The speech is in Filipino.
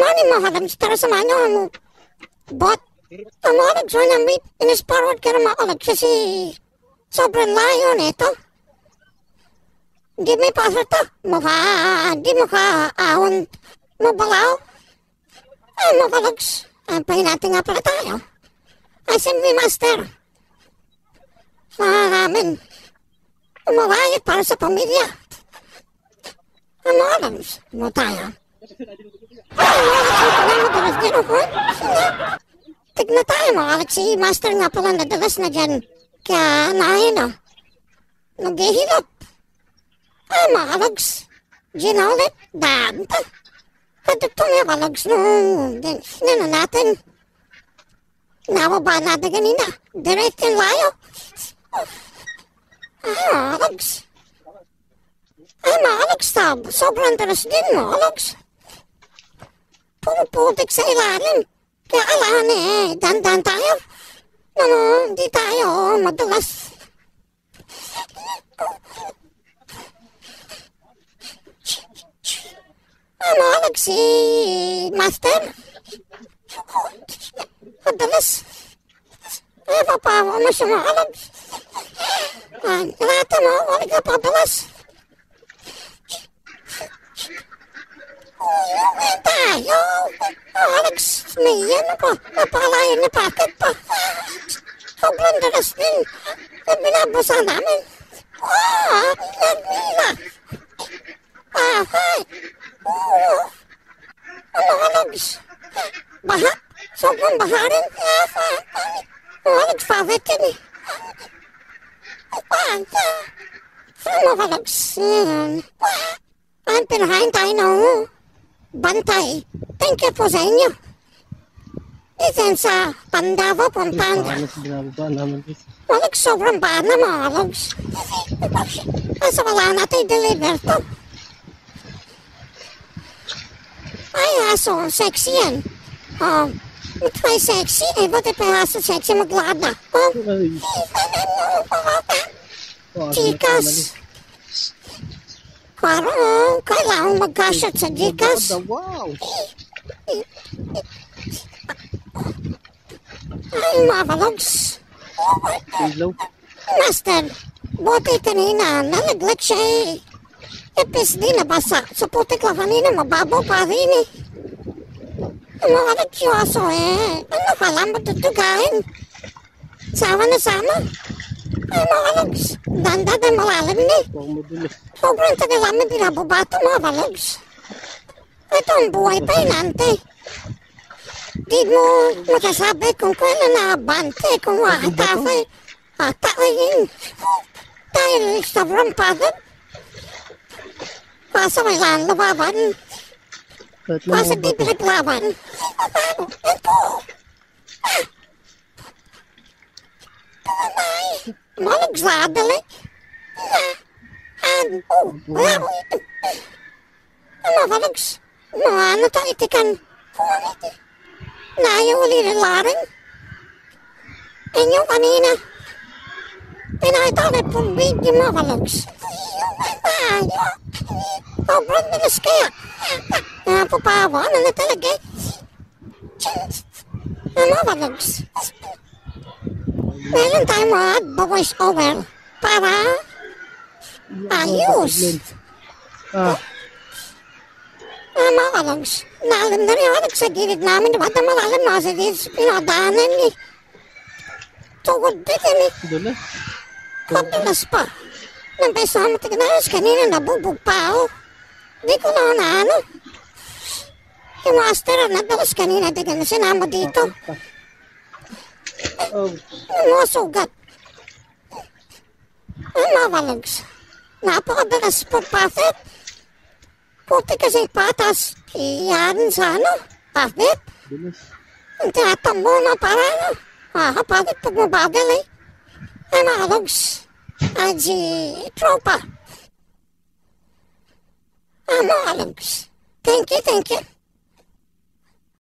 Mani mahalags tara sa manyo mo. But, ang mahalags mo na meet, inisparwad ka na mahalags siya si sobrang layo nito. Di may pasok to. Di mo ka ahon mo balaw. Ay, mahalags. Ang pahinati nga pala tayo. Assembly Master. Namin. Umawayat para sa pamilya. Ang mahalags mo tayo. Tignan tayo mga Alex, si Master nga pala nadalas na dyan kaya nahin naghihilap. Ay mga Alex, ginaulit, danta. Kadugto nga Alex nung nina natin. Nawaba natin ganina, direct yung layo. Ay mga Alex. Ay mga Alex, sobrang taras din mo Alex. Puputik sa ilalim. Kaya kailangan dandan tayo. Hindi tayo madalas. Mahalag si Master. Madalas. Papawa mo siya mahalag. Lahat mo, wala ka padalas. Tayo! Alex, may yan ako. Napakalayo na packet pa. Sobrang dalas din. Binabasa namin. Nagmila. Hi. Ano, Alex? Baha? Sobrang baha rin. Alex, favorite yan eh. Ano, Alex? Ang pinahain tayo na bantay. Thank you po sa inyo. Isan sa Pandawa, Pampanga. Alex, sobrang baan na mga Alex. Asa wala natin i-deliver to. Ay, aso, sexy yan. Ito ay sexy. Ba't pa aso sexy maglada? Chikas. Parang kailangan mag-cash sa Gcash. Wow! Ay, mabalogs. Master, buti kanina, nalaglag siya eh. Ipis din nabasa. Sa putik lang kanina, mababaw pa rin eh. Mga nagsiwaso eh. Ano ka lang matutugain? Sama na sama. Ay, mga logs. Danda na malalim na eh. Sobrang tagal namin binababato mga balogs. Ito ang buhay pa inante. Di mo masasabi kung kailan nakabante, kung atake. Atakin. Dahil sobrang pagod. Kaso kailangan lumaban. Kaso di pinaglaban. Ito. Malogs na adali. Ano malogs? Ano to itikan? Nayo uli na laring. Inyo kanina. Pinakita ulit pong video mo malogs. Sobrang bilis kaya. Napapawa na na talaga eh. Ano malogs? Meron tayo mga voice over para ayos. Mga kalogs, naalam na rin ako sa gilid namin. Diba na malalim na sa gilid pinadaanan eh. Tugod din eh. Dulas. Kadulas pa. Nang beso na matignaos kanina nabubog pa ako. Di ko na ano. Yung master nadalas kanina di ka na sinama dito. Mga sugat. Mga kalogs, napakadalas po pafit. Puti kasi patas. Iyan sa ano, pafit. Ang tinatambo na para ano. Kapalit pag mabagal eh. Ay mga kalogs, si tropa. Mga kalogs, thank you.